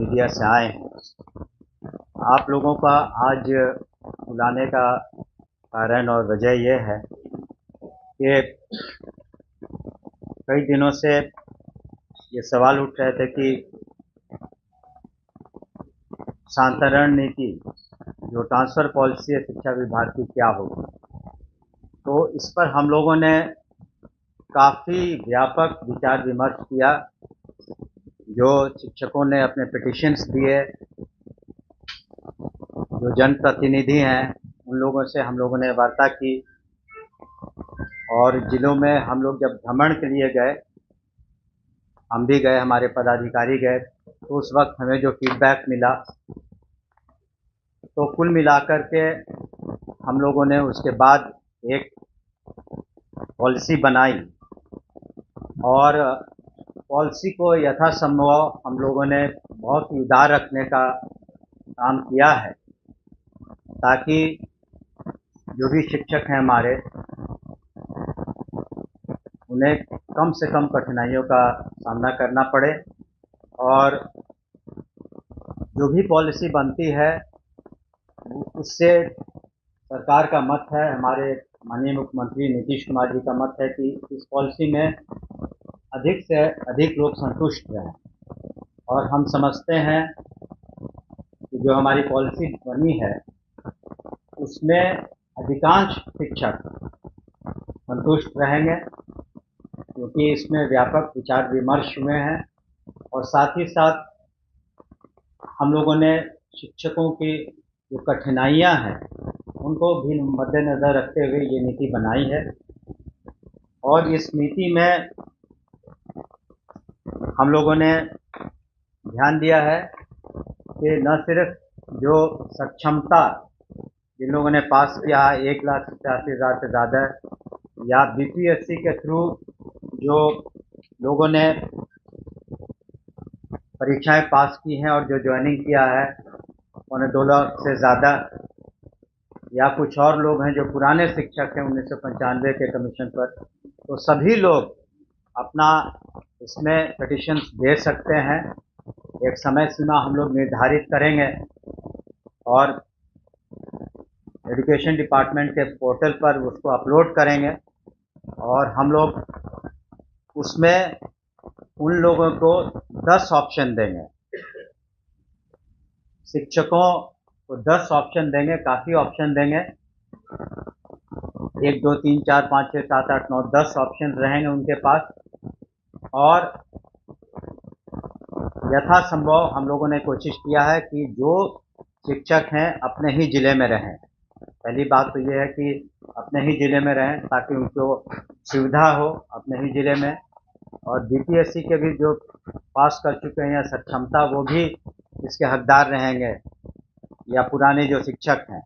Media से आए हैं। आप लोगों का आज बुलाने का कारण और वजह यह है कि कई दिनों से ये सवाल उठ रहे थे कि शांतरण नीति जो ट्रांसफ़र पॉलिसी है शिक्षा विभाग की क्या होगी। तो इस पर हम लोगों ने काफ़ी व्यापक विचार विमर्श किया। जो शिक्षकों ने अपने पिटिशन्स दिए, जो जनप्रतिनिधि हैं, उन लोगों से हम लोगों ने वार्ता की और जिलों में हम लोग जब भ्रमण के लिए गए, हम भी गए, हमारे पदाधिकारी गए, तो उस वक्त हमें जो फीडबैक मिला, तो कुल मिलाकर के हम लोगों ने उसके बाद एक पॉलिसी बनाई और पॉलिसी को यथासंभव हम लोगों ने बहुत ही उदार रखने का काम किया है, ताकि जो भी शिक्षक हैं हमारे, उन्हें कम से कम कठिनाइयों का सामना करना पड़े और जो भी पॉलिसी बनती है उससे सरकार का मत है, हमारे माननीय मुख्यमंत्री नीतीश कुमार जी का मत है कि इस पॉलिसी में अधिक से अधिक लोग संतुष्ट रहें। और हम समझते हैं कि जो हमारी पॉलिसी बनी है उसमें अधिकांश शिक्षक संतुष्ट रहेंगे, क्योंकि इसमें व्यापक विचार विमर्श हुए हैं और साथ ही साथ हम लोगों ने शिक्षकों की जो कठिनाइयां हैं उनको भी मद्देनज़र रखते हुए ये नीति बनाई है। और इस नीति में हम लोगों ने ध्यान दिया है कि न सिर्फ जो सक्षमता जिन लोगों ने पास किया है 1,87,000 से ज़्यादा, या बीपीएससी के थ्रू जो लोगों ने परीक्षाएं पास की हैं और जो ज्वाइनिंग किया है उन्हें 2 लाख से ज़्यादा, या कुछ और लोग हैं जो पुराने शिक्षक हैं 1995 के कमीशन पर, तो सभी लोग अपना इसमें पिटिशन्स दे सकते हैं। एक समय सीमा हम लोग निर्धारित करेंगे और एजुकेशन डिपार्टमेंट के पोर्टल पर उसको अपलोड करेंगे और हम लोग उसमें उन लोगों को 10 ऑप्शन देंगे, शिक्षकों को 10 ऑप्शन देंगे, काफ़ी ऑप्शन देंगे, 1 2 3 4 5 6 7 8 9 10 ऑप्शन रहेंगे उनके पास। और यथासंभव हम लोगों ने कोशिश किया है कि जो शिक्षक हैं अपने ही ज़िले में रहें। पहली बात तो ये है कि अपने ही ज़िले में रहें ताकि उनको सुविधा हो अपने ही ज़िले में, और बीपीएससी के भी जो पास कर चुके हैं या सक्षमता, वो भी इसके हकदार रहेंगे, या पुराने जो शिक्षक हैं।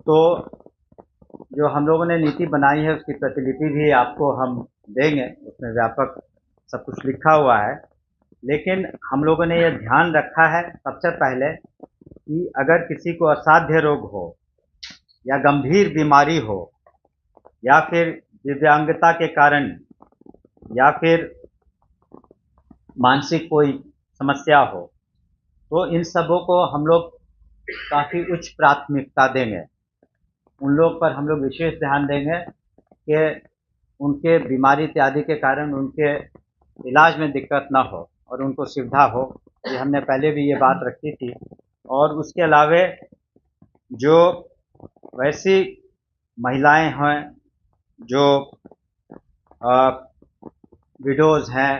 तो जो हम लोगों ने नीति बनाई है उसकी प्रतिलिपि भी आपको हम देंगे, उसमें व्यापक सब कुछ लिखा हुआ है। लेकिन हम लोगों ने यह ध्यान रखा है सबसे पहले कि अगर किसी को असाध्य रोग हो या गंभीर बीमारी हो या फिर दिव्यांगता के कारण या फिर मानसिक कोई समस्या हो, तो इन सबों को हम लोग काफ़ी उच्च प्राथमिकता देंगे। उन लोग पर हम लोग विशेष ध्यान देंगे कि उनके बीमारी इत्यादि के कारण उनके इलाज में दिक्कत ना हो और उनको सुविधा हो। ये हमने पहले भी ये बात रखी थी। और उसके अलावे जो वैसी महिलाएं हैं जो विडोज़ हैं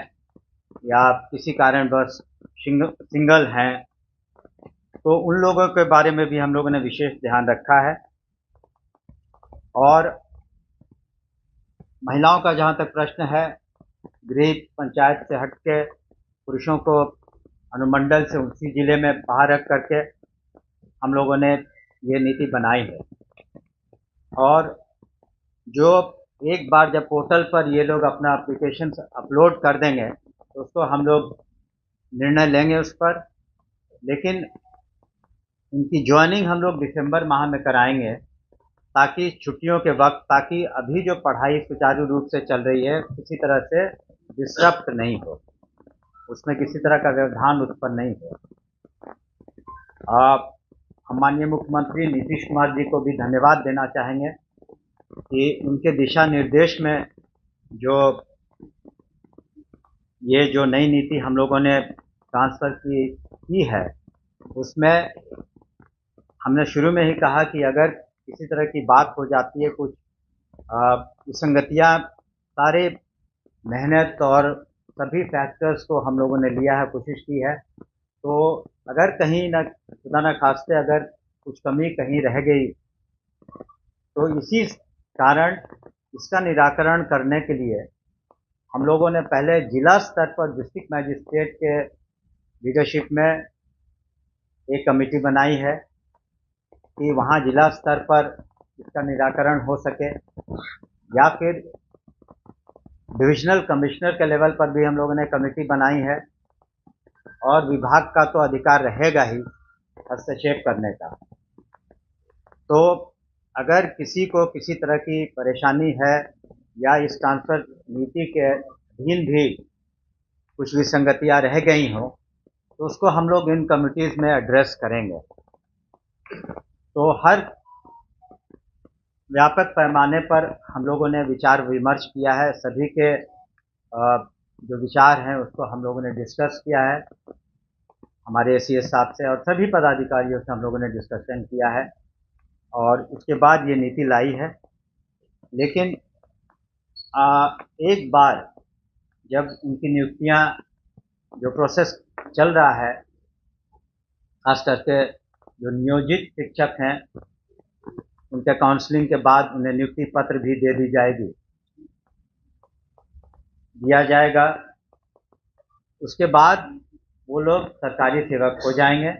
या किसी कारणवश सिंगल हैं, तो उन लोगों के बारे में भी हम लोगों ने विशेष ध्यान रखा है। और महिलाओं का जहाँ तक प्रश्न है, गृह पंचायत से हट के पुरुषों को अनुमंडल से उसी ज़िले में बाहर रख करके हम लोगों ने ये नीति बनाई है। और जो एक बार जब पोर्टल पर ये लोग अपना एप्लीकेशन अपलोड कर देंगे तो उसको हम लोग निर्णय लेंगे उस पर। लेकिन इनकी ज्वाइनिंग हम लोग दिसंबर माह में कराएंगे, ताकि छुट्टियों के वक्त, ताकि अभी जो पढ़ाई सुचारू रूप से चल रही है किसी तरह से डिसरप्ट नहीं हो, उसमें किसी तरह का व्यवधान उत्पन्न नहीं हो। हम माननीय मुख्यमंत्री नीतीश कुमार जी को भी धन्यवाद देना चाहेंगे कि उनके दिशा निर्देश में जो ये जो नई नीति हम लोगों ने ट्रांसफ़र की है, उसमें हमने शुरू में ही कहा कि अगर किसी तरह की बात हो जाती है, कुछ विसंगतियाँ, सारे मेहनत और सभी फैक्टर्स को हम लोगों ने लिया है, कोशिश की है, तो अगर कहीं न खुदा न खास्ते अगर कुछ कमी कहीं रह गई, तो इसी कारण इसका निराकरण करने के लिए हम लोगों ने पहले जिला स्तर पर डिस्ट्रिक्ट मैजिस्ट्रेट के लीडरशिप में एक कमेटी बनाई है कि वहाँ जिला स्तर पर इसका निराकरण हो सके, या फिर डिविजनल कमिश्नर के लेवल पर भी हम लोगों ने कमेटी बनाई है, और विभाग का तो अधिकार रहेगा ही हस्तक्षेप करने का। तो अगर किसी को किसी तरह की परेशानी है या इस ट्रांसफ़र नीति के अधीन भी कुछ विसंगतियाँ रह गई हों, तो उसको हम लोग इन कमिटीज़ में एड्रेस करेंगे। तो हर व्यापक पैमाने पर हम लोगों ने विचार विमर्श किया है, सभी के जो विचार हैं उसको हम लोगों ने डिस्कस किया है, हमारे एसीएस साहब से और सभी पदाधिकारियों से हम लोगों ने डिस्कशन किया है, और उसके बाद ये नीति लाई है। लेकिन एक बार जब उनकी नियुक्तियां, जो प्रोसेस चल रहा है, खास करके जो नियोजित शिक्षक हैं, उनके काउंसलिंग के बाद उन्हें नियुक्ति पत्र भी दिया जाएगा। उसके बाद वो लोग सरकारी सेवक हो जाएंगे।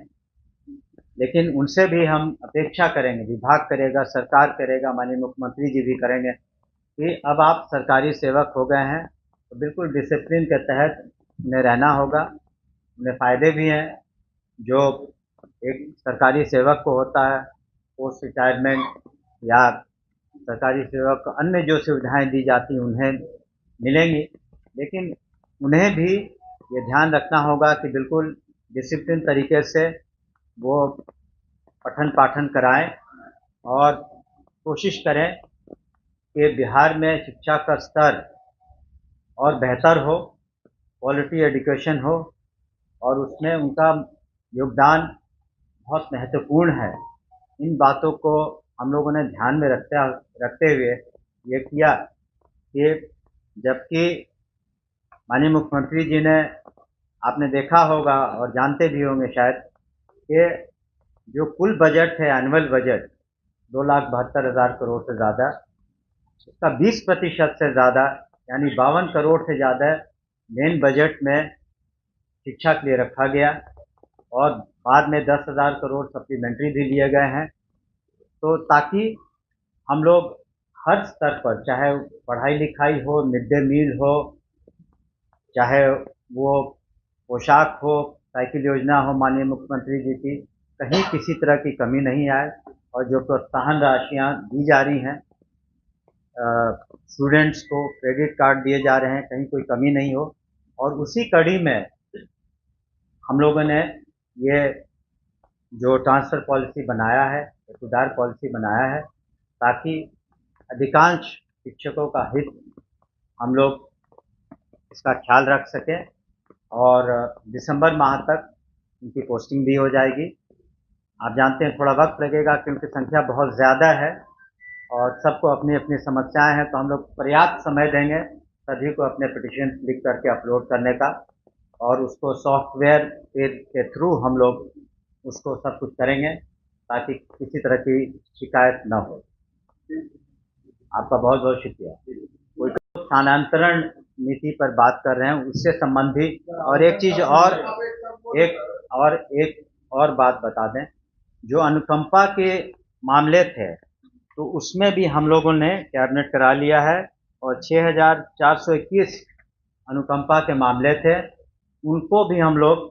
लेकिन उनसे भी हम अपेक्षा करेंगे, विभाग करेगा, सरकार करेगा, माननीय मुख्यमंत्री जी भी करेंगे कि अब आप सरकारी सेवक हो गए हैं तो बिल्कुल डिसिप्लिन के तहत उन्हें रहना होगा। उन्हें फ़ायदे भी हैं जो एक सरकारी सेवक को होता है, पोस्ट रिटायरमेंट या सरकारी सेवक को अन्य जो सुविधाएं दी जाती हैं उन्हें मिलेंगी। लेकिन उन्हें भी ये ध्यान रखना होगा कि बिल्कुल डिसिप्लिन तरीके से वो पठन पाठन कराएं और कोशिश करें कि बिहार में शिक्षा का स्तर और बेहतर हो, क्वालिटी एजुकेशन हो, और उसमें उनका योगदान बहुत महत्वपूर्ण है। इन बातों को हम लोगों ने ध्यान में रखते हुए ये किया कि जबकि माननीय मुख्यमंत्री जी ने, आपने देखा होगा और जानते भी होंगे शायद, कि जो कुल बजट है, एनुअल बजट 2,72,000 करोड़ से ज़्यादा, उसका 20% से ज़्यादा यानी 52 करोड़ से ज़्यादा मेन बजट में शिक्षा के लिए रखा गया, और बाद में 10,000 करोड़ सप्लीमेंट्री भी लिए गए हैं। तो ताकि हम लोग हर स्तर पर, चाहे पढ़ाई लिखाई हो, मिड डे मील हो, चाहे वो पोशाक हो, साइकिल योजना हो माननीय मुख्यमंत्री जी की, कहीं किसी तरह की कमी नहीं आए, और जो प्रोत्साहन राशियाँ दी जा रही हैं, स्टूडेंट्स को क्रेडिट कार्ड दिए जा रहे हैं, कहीं कोई कमी नहीं हो। और उसी कड़ी में हम लोगों ने ये जो ट्रांसफ़र पॉलिसी बनाया है, सुधार पॉलिसी बनाया है, ताकि अधिकांश शिक्षकों का हित हम लोग इसका ख्याल रख सकें, और दिसंबर माह तक उनकी पोस्टिंग भी हो जाएगी। आप जानते हैं थोड़ा वक्त लगेगा क्योंकि संख्या बहुत ज़्यादा है और सबको अपनी अपनी समस्याएं हैं, तो हम लोग पर्याप्त समय देंगे सभी को अपने पिटिशन लिख करके अपलोड करने का, और उसको सॉफ्टवेयर के थ्रू हम लोग उसको सब कुछ करेंगे ताकि किसी तरह की शिकायत न हो। आपका बहुत बहुत शुक्रिया। कोई स्थानांतरण नीति पर बात कर रहे हैं, उससे संबंधित और एक चीज़ और बात बता दें, जो अनुकंपा के मामले थे तो उसमें भी हम लोगों ने कैबिनेट करा लिया है, और 6,421 अनुकंपा के मामले थे, उनको भी हम लोग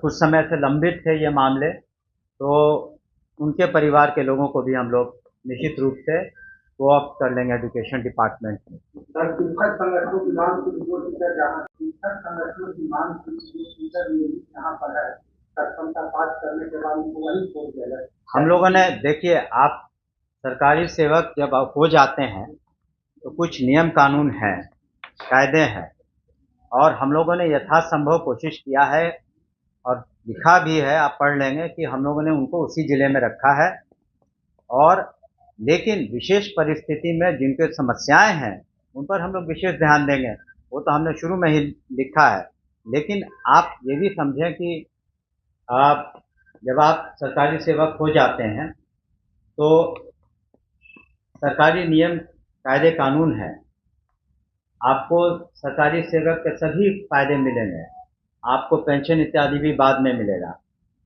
कुछ समय से लंबित थे ये मामले, तो उनके परिवार के लोगों को भी हम लोग निश्चित रूप से कोऑप्ट कर लेंगे एजुकेशन डिपार्टमेंट में। सर, शिक्षक संगठनों की मांग की जो टीचर जहाँ शिक्षक संगठनों की मांग की जो टीचर नियमित यहाँ पर है, सक्षमता पास करने के बाद उनको वही छोड़ दिया जाए। हम लोगों ने देखिए, आप सरकारी सेवक जब आप हो जाते हैं तो कुछ नियम कानून हैं, कायदे हैं, और हम लोगों ने यथासंभव कोशिश किया है और लिखा भी है, आप पढ़ लेंगे कि हम लोगों ने उनको उसी जिले में रखा है। और लेकिन विशेष परिस्थिति में जिनके समस्याएं हैं उन पर हम लोग विशेष ध्यान देंगे, वो तो हमने शुरू में ही लिखा है। लेकिन आप ये भी समझें कि आप जब आप सरकारी सेवक हो जाते हैं तो सरकारी नियम कायदे कानून है, आपको सरकारी सेवक के सभी फायदे मिलेंगे, आपको पेंशन इत्यादि भी बाद में मिलेगा।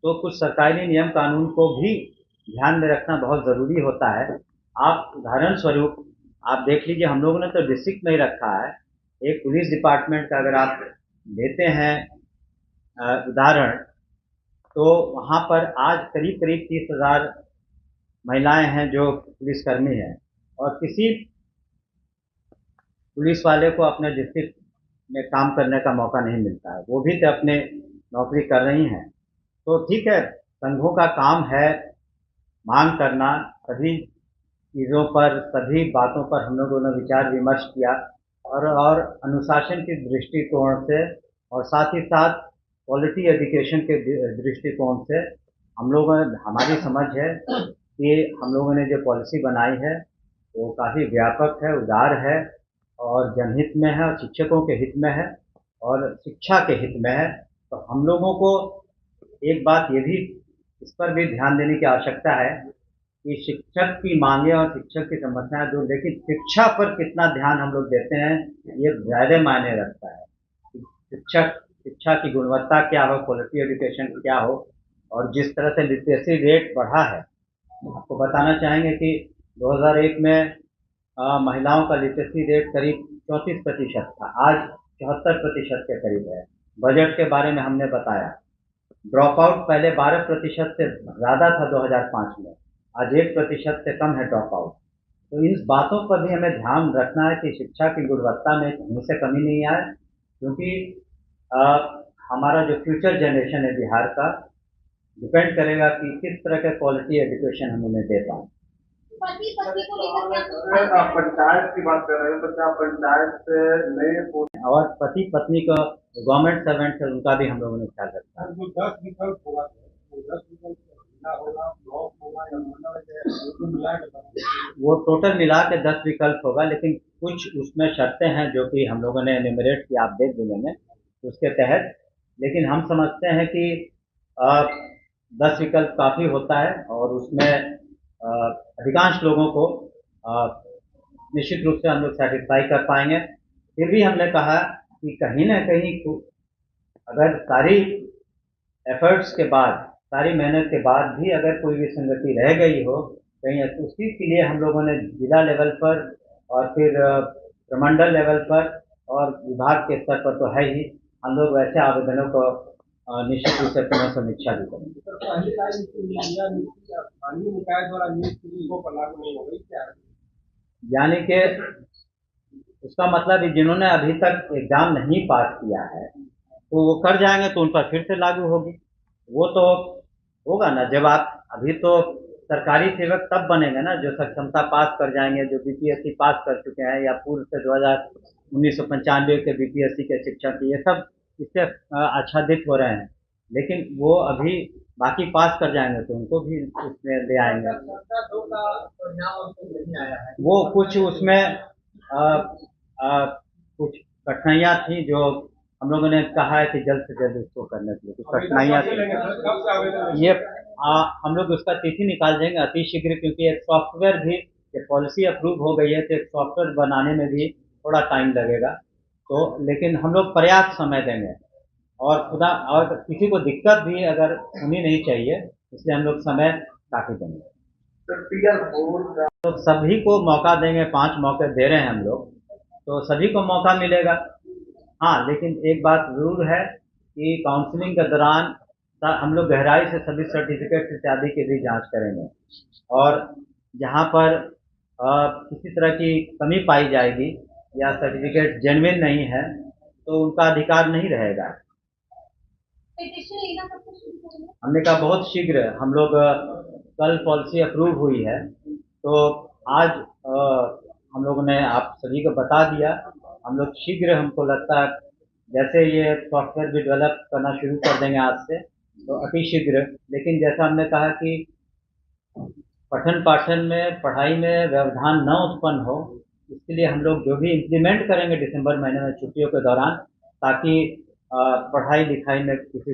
तो कुछ सरकारी नियम कानून को भी ध्यान में रखना बहुत ज़रूरी होता है। आप उदाहरण स्वरूप आप देख लीजिए, हम लोगों ने तो डिस्ट्रिक्ट में ही रखा है। एक पुलिस डिपार्टमेंट का अगर आप लेते हैं उदाहरण, तो वहाँ पर आज करीब करीब 30,000 महिलाएं हैं जो पुलिसकर्मी हैं, और किसी पुलिस वाले को अपने डिस्ट्रिक्ट में काम करने का मौका नहीं मिलता है, वो भी तो अपने नौकरी कर रही हैं। तो ठीक है, संघों का काम है मांग करना, सभी चीज़ों पर, सभी बातों पर हम लोगों ने विचार विमर्श किया, और अनुशासन के दृष्टिकोण से और साथ ही साथ क्वालिटी एजुकेशन के दृष्टिकोण से हम लोगों ने, हमारी समझ है कि हम लोगों ने जो पॉलिसी बनाई है वो काफ़ी व्यापक है, उदार है, और जनहित में है, और शिक्षकों के हित में है, और शिक्षा के हित में है। तो हम लोगों को एक बात ये भी, इस पर भी ध्यान देने की आवश्यकता है कि शिक्षक की मांगे और शिक्षक की समस्याएं दूर, लेकिन शिक्षा पर कितना ध्यान हम लोग देते हैं ये ज़्यादा मायने रखता है। शिक्षा की गुणवत्ता क्या हो, क्वालिटी एजुकेशन क्या हो। और जिस तरह से लिटरेसी रेट बढ़ा है, आपको बताना चाहेंगे कि 2001 में महिलाओं का लिटरेसी रेट करीब 34% था, आज 74% के करीब है। बजट के बारे में हमने बताया, ड्रॉप आउट पहले 12% से ज़्यादा था 2005 में, आज 1% से कम है ड्रॉप आउट। तो इन बातों पर भी हमें ध्यान रखना है कि शिक्षा की गुणवत्ता में कहीं से कमी नहीं आए, क्योंकि आ, हमारा जो फ्यूचर जनरेशन है बिहार का, डिपेंड करेगा कि किस तरह का क्वालिटी एजुकेशन हम उन्हें दे पाएँ। आप पंचायत की बात कर रहे हैं, तो क्या पंचायत नए और पति पत्नी का गवर्नमेंट सर्वेंट है, उनका भी हम लोगों ने ख्याल रखा है। जो 10 विकल्प होगा, तो 10 विकल्प होगा, ब्लॉक होगा या मंडल मिला के, वो टोटल मिला के 10 विकल्प होगा, लेकिन कुछ उसमें शर्तें हैं जो कि हम लोगों ने एनिमरेट किया, आप देख लेंगे उसके तहत। लेकिन हम समझते हैं कि 10 विकल्प काफ़ी होता है, और उसमें अधिकांश लोगों को निश्चित रूप से हम लोग सेटिस्फाई कर पाएंगे। फिर भी हमने कहा कि कहीं ना कहीं अगर सारी एफर्ट्स के बाद, सारी मेहनत के बाद भी अगर कोई विसंगति रह गई हो कहीं, उसी के लिए हम लोगों ने जिला लेवल पर और फिर प्रमंडल लेवल पर और विभाग के स्तर पर तो है ही, हम लोग वैसे आवेदनों को निश्चित रूप से पुनः समीक्षा भी करेंगे। यानी कि उसका मतलब है जिन्होंने अभी तक एग्जाम नहीं पास किया है तो वो कर जाएंगे तो उन पर फिर से लागू होगी। वो तो होगा ना, जब आप, अभी तो सरकारी सेवक तब बनेंगे ना जो सक्षमता पास कर जाएंगे, जो बीपीएससी पास कर चुके हैं, या पूर्व से 1995 के बीपीएससी के शिक्षक, ये सब इससे आच्छादित हो रहे हैं। लेकिन वो अभी बाकी पास कर जाएंगे तो उनको भी उसमें ले आएंगे। वो कुछ उसमें कुछ कठिनाइयाँ थी जो हम लोगों ने कहा है कि जल्द से जल्द उसको करने के लिए, कुछ कठिनाइयाँ थी। ये हम लोग उसका तिथि निकाल देंगे अति शीघ्र, क्योंकि एक सॉफ्टवेयर भी, ये पॉलिसी अप्रूव हो गई है तो एक सॉफ्टवेयर बनाने में भी थोड़ा टाइम लगेगा। तो लेकिन हम लोग पर्याप्त समय देंगे, और खुदा और किसी को दिक्कत भी अगर होनी नहीं चाहिए, इसलिए हम लोग समय काफ़ी देंगे। तो सभी को मौका देंगे, 5 मौके दे रहे हैं हम लोग, तो सभी को मौका मिलेगा। हाँ, लेकिन एक बात ज़रूर है कि काउंसलिंग के दौरान हम लोग गहराई से सभी सर्टिफिकेट इत्यादि की भी जांच करेंगे, और जहाँ पर किसी तरह की कमी पाई जाएगी या सर्टिफिकेट जेन्युइन नहीं है तो उनका अधिकार नहीं रहेगा। हमने कहा बहुत शीघ्र हम लोग कल पॉलिसी अप्रूव हुई है तो आज हम लोगों ने आप सभी को बता दिया। हम लोग शीघ्र, हमको लगता है जैसे ये सॉफ्टवेयर भी डेवलप करना शुरू कर देंगे आज से तो अति शीघ्र। लेकिन जैसा हमने कहा कि पठन पाठन में, पढ़ाई में व्यवधान न उत्पन्न हो, इसके लिए हम लोग जो भी इम्प्लीमेंट करेंगे दिसंबर महीने में छुट्टियों के दौरान, ताकि पढ़ाई लिखाई में किसी